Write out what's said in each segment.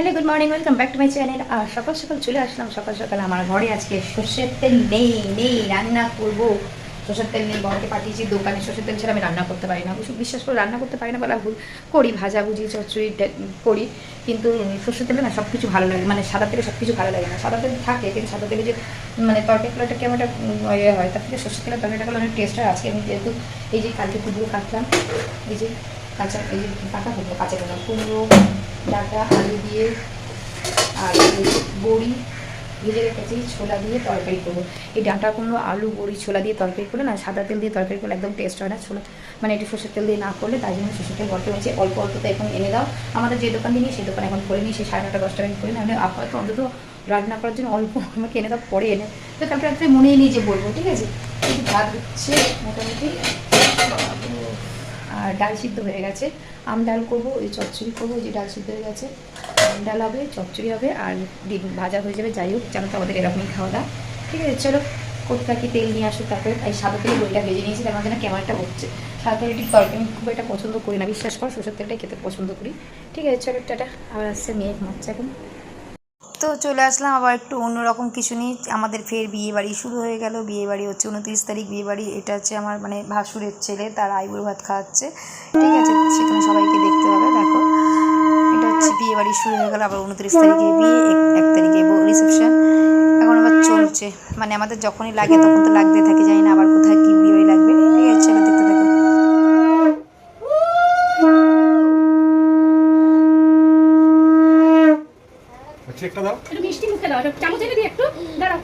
Hello good morning, welcome back to my channel. আর সকাল সকাল চলে আসলাম। সকাল সকাল আমার ঘরে আজকে সর্ষের তেল নেই রান্না করব। সর্ষের তেল নেই, বরকে পাঠিয়েছি দোকানে। সর্ষের তেল ছাড়া আমি রান্না করতে পারি না। অবশ্য বিশ্বাস করে রান্না করতে পারি না বলা ভুল, করি ভাজাভুজি চচ্চড়ি করি, কিন্তু সর্ষের তেলে না সব কিছু ভালো লাগে, মানে সাদা তেলে সব কিছু ভালো লাগে না। সাদা তেল থাকে, কিন্তু সাদা তেলে যে মানে তরকারিটা কেমন একটা ইয়ে হয়, তার থেকে সর্ষের তেলের তরকারিটা করলে অনেক টেস্ট হয়। আজকে আমি যেহেতু এই যে কালকে কুমড়ো কাটলাম, এই যে কাঁচা, এই যে কাঁচা কুমড়ো, কাঁচা কুমড়ো ডাঁটা আলু দিয়ে আর বড়ি ভেজে রেখেছি, ছোলা দিয়ে তরকারি করবো। এই ডাঁটা কুমড়ো আলু বড়ি ছোলা দিয়ে তরকারি করলে না, সাদা তেল দিয়ে তরকারি করলে একদম টেস্ট হয় না। ছোলা মানে একটু সর্ষের তেল দিয়ে না করলে, তাই জন্য সর্ষের তেল বরকে হয়েছে অল্প অল্পতে এখন এনে দাও। আমাদের যে দোকান দিয়ে নিই সেই দোকানে এখন করে নিই, সেই 9:30 10 টাকা করে না, মানে আপাতত অন্তত রান্না করার জন্য অল্প আমাকে এনে দাও, পরে এনে তো কালকে রাত্রে মনে নিয়ে যে বলবো, ঠিক আছে। কিন্তু ভাত হচ্ছে মোটামুটি, আর ডাল সিদ্ধ হয়ে গেছে। আম ডাল করবো, ওই চচ্চড়ি করবো, যে ডাল সিদ্ধ হয়ে গেছে। আম ডাল হবে, চচ্চড়ি হবে, আর ডিম ভাজা হয়ে যাবে। যাই হোক, জানো তো আমাদের এরকমই খাওয়া দাওয়া, ঠিক আছে। চলো কোথাকি তেল নিয়ে আসো, তারপরে এই সাদা তেলে বইটা ভেজে নিয়েছি, তার মধ্যে না কেমন একটা হচ্ছে। সাদা তেল ঠিক তরকারি আমি খুব একটা পছন্দ করি না, বিশ্বাস কর, সরষের তেলটাই খেতে পছন্দ করি, ঠিক আছে। চলো টাটা। আবার আসছে মেয়ে ঘুমাচ্ছে এখন। তো চলে আসলাম আবার একটু অন্যরকম কিছু নিয়ে। আমাদের ফের বিয়েবাড়ি শুরু হয়ে গেল। বিয়েবাড়ি হচ্ছে 29 তারিখ বিয়েবাড়ি। এটা হচ্ছে আমার মানে ভাসুরের ছেলে, তার আইবুড়ো ভাত খাওয়াচ্ছে, ঠিক আছে। সেখানে সবাইকে দেখতে হবে। দেখো, এটা হচ্ছে বিয়েবাড়ি শুরু হয়ে গেল। আবার 29 তারিখে বিয়ে, 1 তারিখে রিসেপশন। এখন আবার চলছে, মানে আমাদের যখনই লাগে তখন তো লাগতে থাকে, জানি না আবার কোথায় কী বিয়ে লাগবে, ঠিক আছে। চলো দেখতে থাকো। চেকটা দাও, একটু মিষ্টি মুখে দাও, চামচ এনে দিই একটু, দাঁড়াও।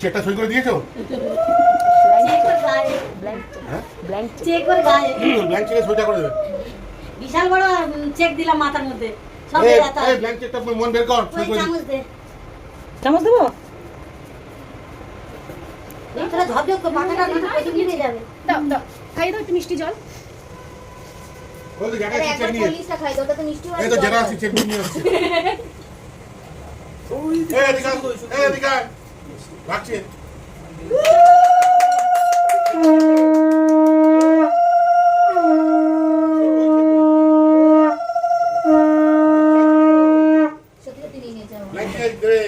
চেকটা সই করে দিয়েছো? ব্ল্যাঙ্ক চেক করে গায়ে, ব্ল্যাঙ্ক চেকে সইটা করে দেবে। বিশাল বড় চেক দিলাম মাথার মধ্যে, সব এই ব্যথা। এই ব্ল্যাঙ্ক চেকটা মন বের কর, সই করে চামচ দে, চামচ দেবো। এই তোরা ঝপঝপ করে মাথাটা একটু পেছন দিয়ে যাবে। দাও দাও, খাইয়ে দাও একটু মিষ্টি জল। ওই তো জায়গা চেক নিয়ে, পলিশটা খাই দাও, ওটা তো মিষ্টি হয়। এই তো জায়গা আছে চেক নিয়ে আসছে। এই এদিকে আয়, এই এদিকে আয়। রাখছি।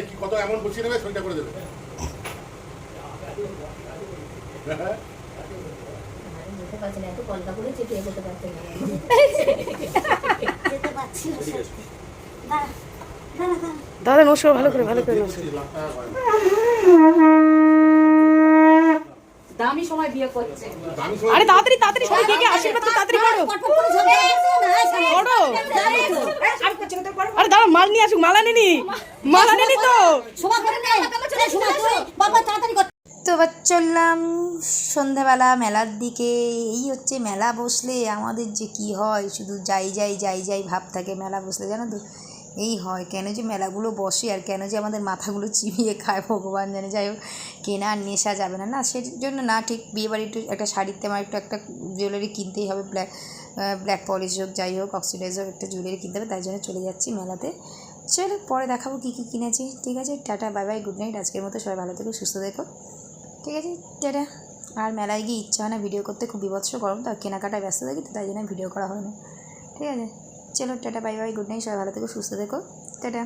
কি কত এমন বসিয়ে নেবে, সইটা করে দেবে। দাদা নমস্কার, ভালো করে ভালো করে নমস্কার। দামি সময় বিয়ে করছে। আরে তাড়াতাড়ি তাড়াতাড়ি সবাই দেখে আশীর্বাদ তো তাড়াতাড়ি করো। আরে দাঁড়া, মাল নিয়ে আসুক। মাল আনেনি তো। তো এবার চললাম সন্ধ্যাবেলা মেলার দিকে। এই হচ্ছে মেলা বসলে আমাদের যে কি হয়, শুধু যাই ভাব থাকে মেলা বসলে, জানো তো। এই হয় কেন যে মেলাগুলো বসে, আর কেন যে আমাদের মাথাগুলো চিবিয়ে খায় ভগবান জানে। যাই হোক, কেনা আর নেশা যাবে না, না সেই জন্য না। ঠিক বিয়েবাড়িতে একটা শাড়িতে আমার একটা জুয়েলারি কিনতেই হবে, ব্ল্যাক পলিশ হোক, যাই হোক, অক্সিডাইজ হোক, একটা জুয়েলারি কিনতে হবে, তাই জন্য চলে যাচ্ছি মেলাতে। চলো পরে দেখাবো কী কী কিনেছি, ঠিক আছে। Tata, bye bye, good night. আজকের মতো সবাই ভালো থেকো, সুস্থ থেকো, ঠিক আছে, টাটা। আর মেলায় গিয়ে ইচ্ছা হয় না ভিডিও করতে, খুব বিভৎস গরম, তো কেনাকাটায় ব্যস্ত থাকি, তো তাই জন্য ভিডিও করা হয় না, ঠিক আছে। চলো tata, bye bye, good night, সবাই ভালো থেকো, সুস্থ থেকো, টাটা।